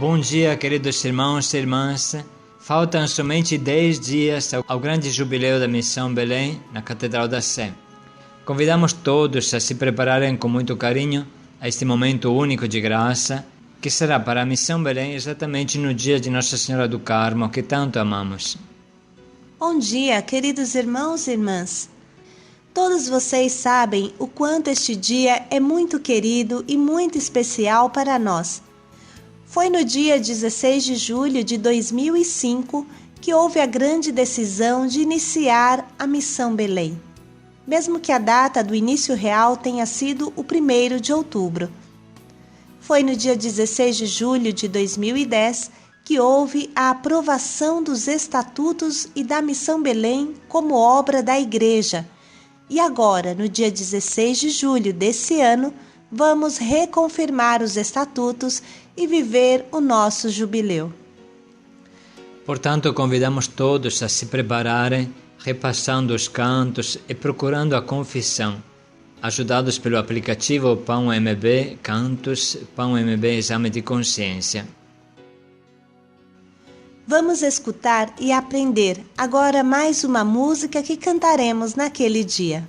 Bom dia, queridos irmãos e irmãs. Faltam somente 10 dias ao grande jubileu da Missão Belém, na Catedral da Sé. Convidamos todos a se prepararem com muito carinho a este momento único de graça, que será para a Missão Belém exatamente no dia de Nossa Senhora do Carmo, que tanto amamos. Bom dia, queridos irmãos e irmãs. Todos vocês sabem o quanto este dia é muito querido e muito especial para nós. Foi no dia 16 de julho de 2005 que houve a grande decisão de iniciar a Missão Belém, mesmo que a data do início real tenha sido o 1º de outubro. Foi no dia 16 de julho de 2010 que houve a aprovação dos Estatutos e da Missão Belém como obra da Igreja. E agora, no dia 16 de julho desse ano, vamos reconfirmar os Estatutos e viver o nosso jubileu. Portanto, convidamos todos a se prepararem, repassando os cantos e procurando a confissão, ajudados pelo aplicativo Pão MB Cantos, Pão MB Exame de Consciência. Vamos escutar e aprender agora mais uma música que cantaremos naquele dia.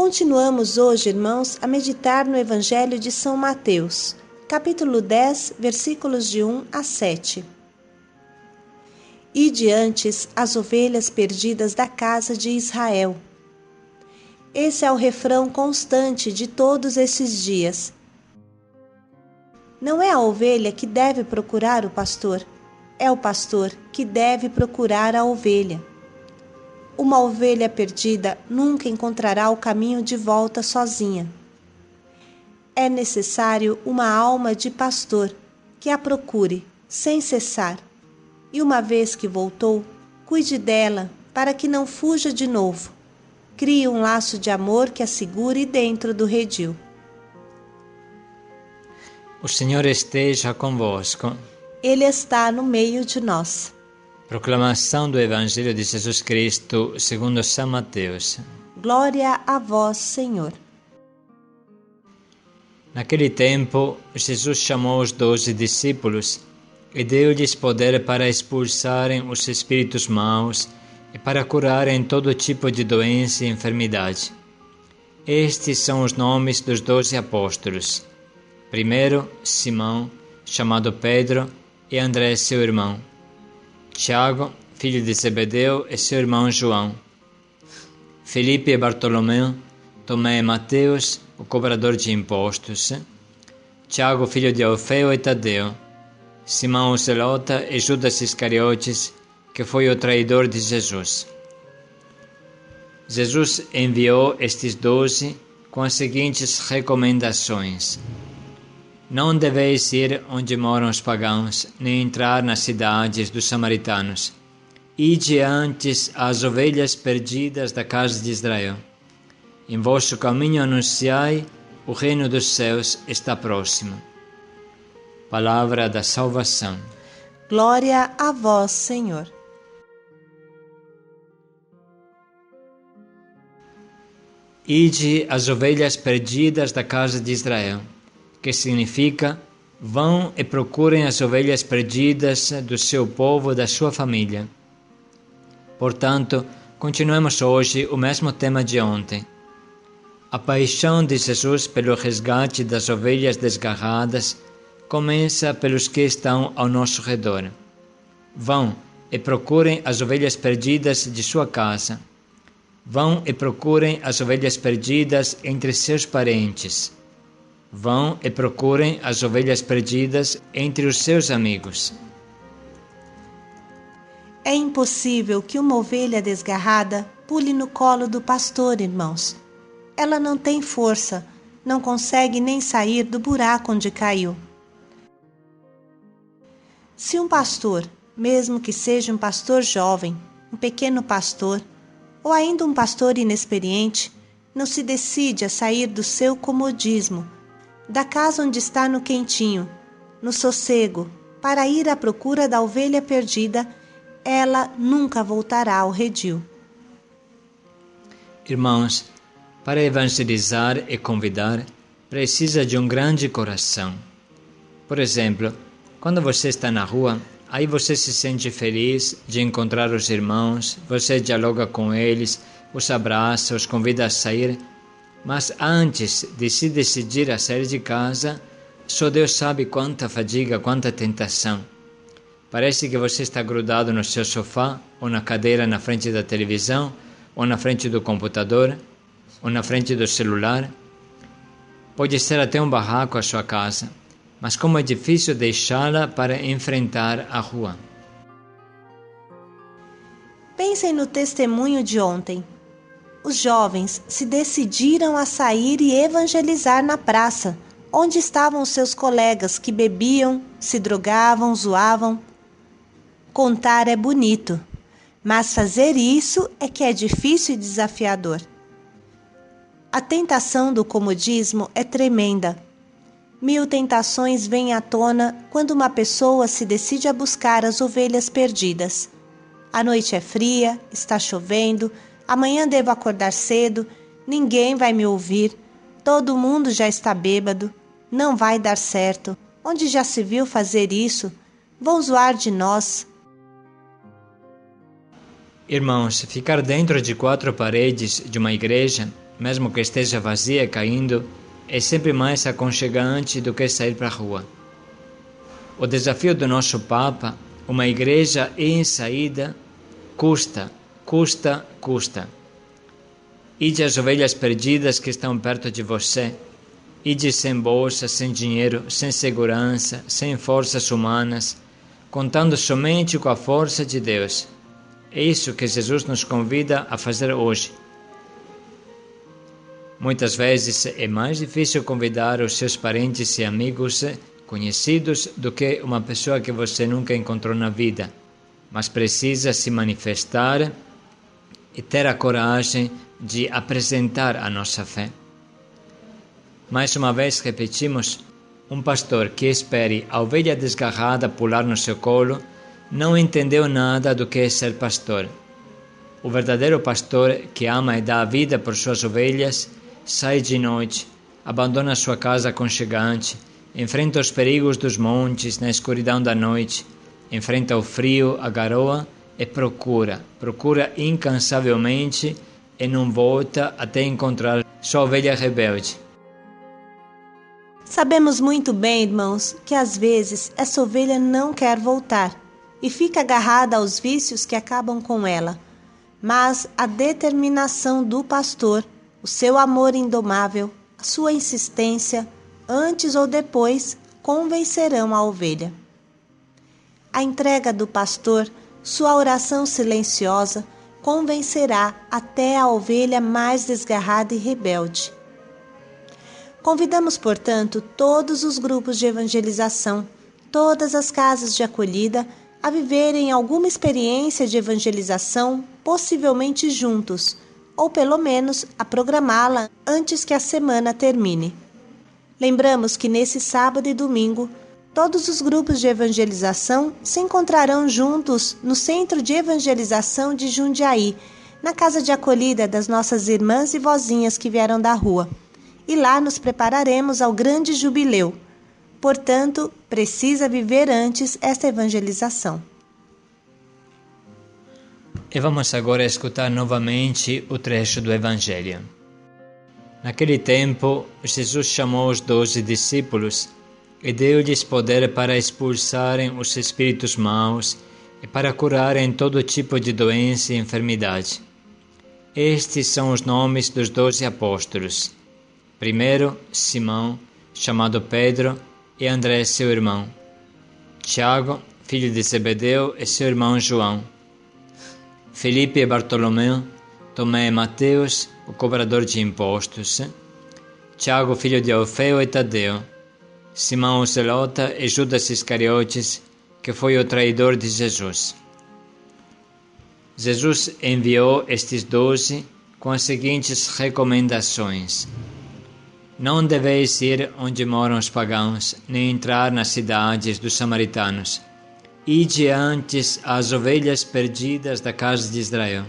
Continuamos hoje, irmãos, a meditar no Evangelho de São Mateus, capítulo 10, versículos de 1 a 7. Ide antes as ovelhas perdidas da casa de Israel. Esse é o refrão constante de todos esses dias. Não é a ovelha que deve procurar o pastor, é o pastor que deve procurar a ovelha. Uma ovelha perdida nunca encontrará o caminho de volta sozinha. É necessário uma alma de pastor que a procure sem cessar, e uma vez que voltou, cuide dela para que não fuja de novo. Crie um laço de amor que a segure dentro do redil. O Senhor esteja convosco. Ele está no meio de nós. Proclamação do Evangelho de Jesus Cristo segundo São Mateus. Glória a vós, Senhor. Naquele tempo, Jesus chamou os 12 discípulos e deu-lhes poder para expulsarem os espíritos maus e para curarem todo tipo de doença e enfermidade. Estes são os nomes dos 12 apóstolos. Primeiro, Simão, chamado Pedro, e André, seu irmão. Tiago, filho de Zebedeu, e seu irmão João. Felipe e Bartolomeu, Tomé e Mateus, o cobrador de impostos. Tiago, filho de Alfeu e Tadeu. Simão o Zelota e Judas Iscariotes, que foi o traidor de Jesus. Jesus enviou estes 12 com as seguintes recomendações: não deveis ir onde moram os pagãos, nem entrar nas cidades dos samaritanos. Ide antes às ovelhas perdidas da casa de Israel. Em vosso caminho anunciai, o reino dos céus está próximo. Palavra da salvação. Glória a vós, Senhor. Ide às ovelhas perdidas da casa de Israel, que significa: vão e procurem as ovelhas perdidas do seu povo, da sua família. Portanto, continuemos hoje o mesmo tema de ontem. A paixão de Jesus pelo resgate das ovelhas desgarradas começa pelos que estão ao nosso redor. Vão e procurem as ovelhas perdidas de sua casa. Vão e procurem as ovelhas perdidas entre seus parentes. Vão e procurem as ovelhas perdidas entre os seus amigos. É impossível que uma ovelha desgarrada pule no colo do pastor, irmãos. Ela não tem força, não consegue nem sair do buraco onde caiu. Se um pastor, mesmo que seja um pastor jovem, um pequeno pastor, ou ainda um pastor inexperiente, não se decide a sair do seu comodismo, da casa onde está no quentinho, no sossego, para ir à procura da ovelha perdida, ela nunca voltará ao redil. Irmãos, para evangelizar e convidar, precisa de um grande coração. Por exemplo, quando você está na rua, aí você se sente feliz de encontrar os irmãos, você dialoga com eles, os abraça, os convida a sair, mas antes de se decidir a sair de casa, só Deus sabe quanta fadiga, quanta tentação. Parece que você está grudado no seu sofá, ou na cadeira na frente da televisão, ou na frente do computador, ou na frente do celular. Pode ser até um barraco a sua casa, mas como é difícil deixá-la para enfrentar a rua. Pensem no testemunho de ontem. Os jovens se decidiram a sair e evangelizar na praça, onde estavam seus colegas que bebiam, se drogavam, zoavam. Contar é bonito, mas fazer isso é que é difícil e desafiador. A tentação do comodismo é tremenda. 1000 tentações vêm à tona quando uma pessoa se decide a buscar as ovelhas perdidas. A noite é fria, está chovendo, amanhã devo acordar cedo, ninguém vai me ouvir, todo mundo já está bêbado, não vai dar certo, onde já se viu fazer isso? Vão zoar de nós. Irmãos, ficar dentro de 4 paredes de uma igreja mesmo que esteja vazia e caindo, é sempre mais aconchegante do que sair para a rua. O desafio do nosso Papa, uma igreja em saída, custa. Ide às ovelhas perdidas que estão perto de você. Ide sem bolsa, sem dinheiro, sem segurança, sem forças humanas, contando somente com a força de Deus. É isso que Jesus nos convida a fazer hoje. Muitas vezes é mais difícil convidar os seus parentes e amigos conhecidos do que uma pessoa que você nunca encontrou na vida, mas precisa se manifestar e ter a coragem de apresentar a nossa fé. Mais uma vez repetimos, um pastor que espere a ovelha desgarrada pular no seu colo não entendeu nada do que é ser pastor. O verdadeiro pastor que ama e dá a vida por suas ovelhas sai de noite, abandona sua casa aconchegante, enfrenta os perigos dos montes na escuridão da noite, enfrenta o frio, a garoa e procura incansavelmente e não volta até encontrar sua ovelha rebelde. Sabemos muito bem, irmãos, que às vezes essa ovelha não quer voltar e fica agarrada aos vícios que acabam com ela. Mas a determinação do pastor, o seu amor indomável, a sua insistência, antes ou depois, convencerão a ovelha. A entrega do pastor, sua oração silenciosa, convencerá até a ovelha mais desgarrada e rebelde. Convidamos, portanto, todos os grupos de evangelização, todas as casas de acolhida, a viverem alguma experiência de evangelização, possivelmente juntos, ou pelo menos a programá-la antes que a semana termine. Lembramos que nesse sábado e domingo, todos os grupos de evangelização se encontrarão juntos no Centro de Evangelização de Jundiaí, na casa de acolhida das nossas irmãs e vozinhas que vieram da rua. E lá nos prepararemos ao grande jubileu. Portanto, precisa viver antes esta evangelização. E vamos agora escutar novamente o trecho do Evangelho. Naquele tempo, Jesus chamou os 12 discípulos e deu-lhes poder para expulsarem os espíritos maus e para curarem todo tipo de doença e enfermidade. Estes são os nomes dos 12 apóstolos. Primeiro, Simão, chamado Pedro, e André, seu irmão. Tiago, filho de Zebedeu, e seu irmão João. Felipe e Bartolomeu, Tomé e Mateus, o cobrador de impostos. Tiago, filho de Alfeu e Tadeu. Simão o Zelota e Judas Iscariotes, que foi o traidor de Jesus. Jesus enviou estes 12 com as seguintes recomendações. Não deveis ir onde moram os pagãos, nem entrar nas cidades dos samaritanos. Ide antes às ovelhas perdidas da casa de Israel.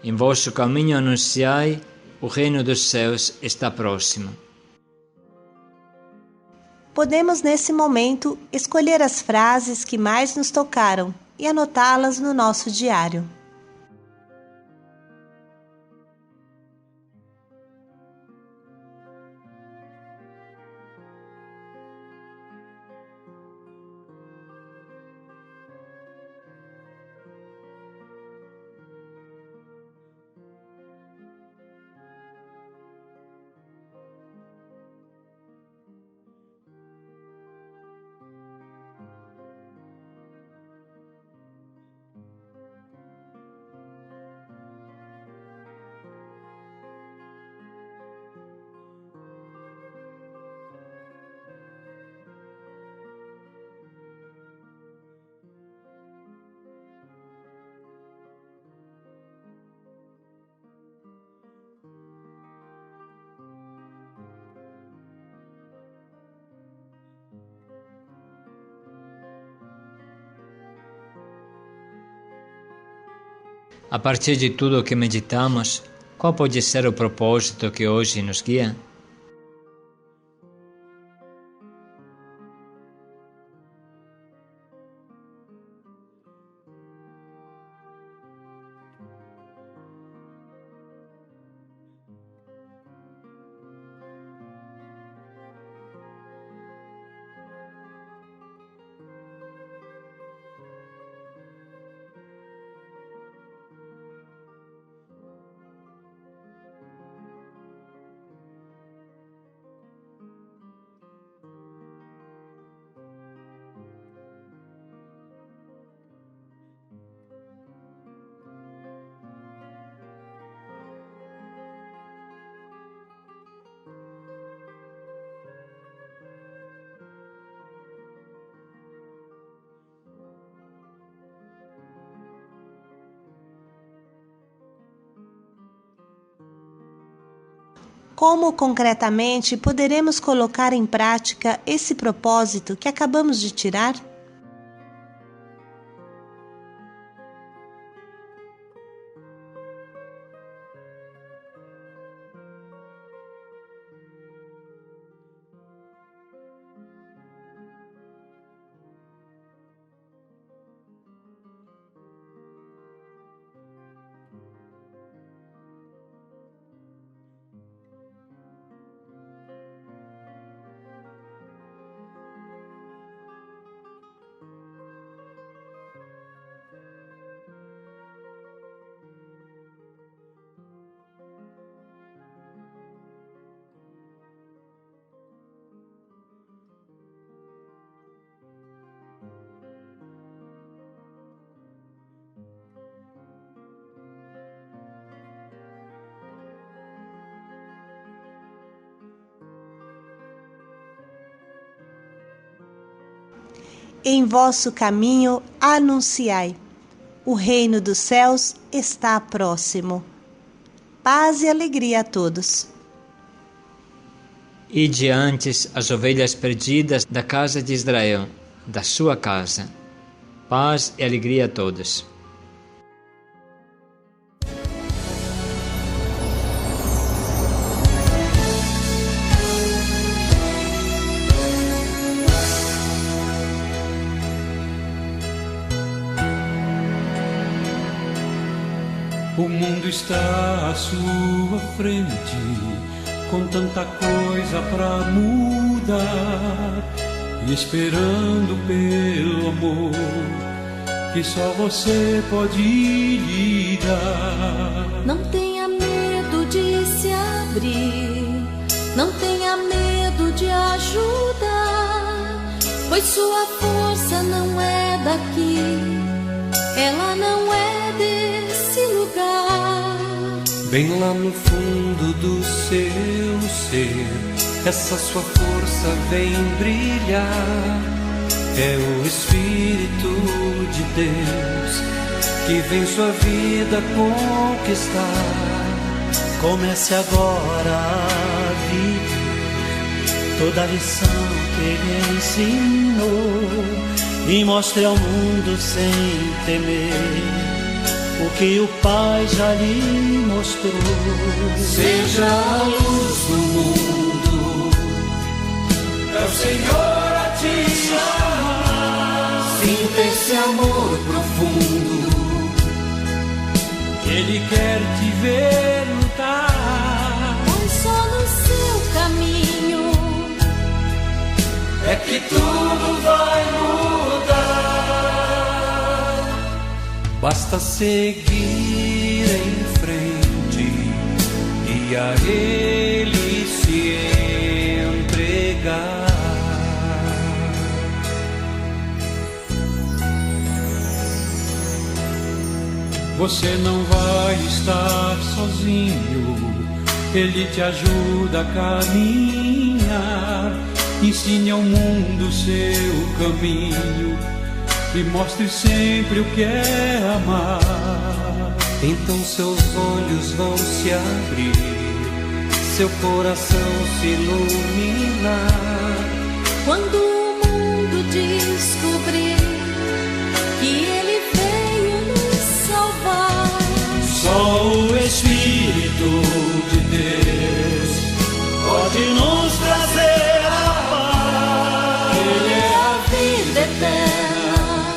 Em vosso caminho anunciai, o reino dos céus está próximo. Podemos, nesse momento, escolher as frases que mais nos tocaram e anotá-las no nosso diário. A partir de tudo o que meditamos, qual pode ser o propósito que hoje nos guia? Como concretamente poderemos colocar em prática esse propósito que acabamos de tirar? Em vosso caminho anunciai, o reino dos céus está próximo. Paz e alegria a todos. Ide antes as ovelhas perdidas da casa de Israel, da sua casa. Paz e alegria a todos. O mundo está à sua frente, com tanta coisa pra mudar, e esperando pelo amor que só você pode lhe dar. Não tenha medo de se abrir, não tenha medo de ajudar, pois sua força não é daqui, ela não é desse lugar. Bem lá no fundo do seu ser, essa sua força vem brilhar. É o Espírito de Deus que vem sua vida conquistar. Comece agora a viver toda a lição que Ele ensinou e mostre ao mundo sem temer o que o Pai já lhe mostrou. Seja a luz do mundo, é o Senhor a te chamar. Sinta esse amor profundo, Ele quer te ver lutar. Pois só no seu caminho é que tudo vai mudar. Basta seguir em frente e a Ele se entregar. Você não vai estar sozinho, Ele te ajuda a caminhar. Ensine ao mundo seu caminho e mostre sempre o que é amar. Então seus olhos vão se abrir, seu coração se iluminar. quando o mundo descobrir que Ele veio nos salvar. Só o Espírito de Deus pode nos trazer a paz. Ele é a vida eterna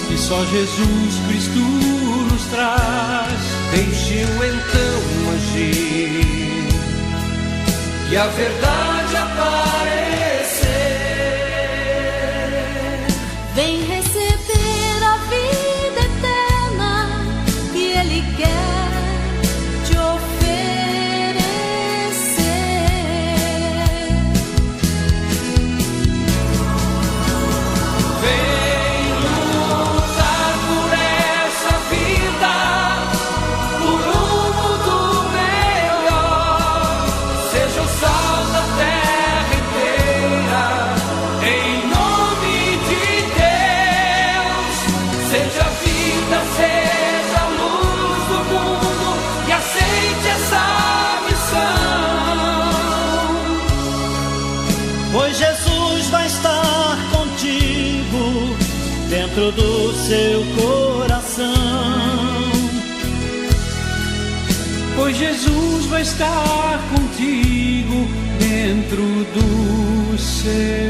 Que só Jesus Cristo nos traz. Deixe-o então agir e a verdade aparecer. vem receber a vida eterna que Ele quer te oferecer. Vem lutar por essa vida, por um mundo melhor. Seja o sal da terra pois Jesus vai estar contigo dentro do seu coração. Pois Jesus vai estar contigo dentro do seu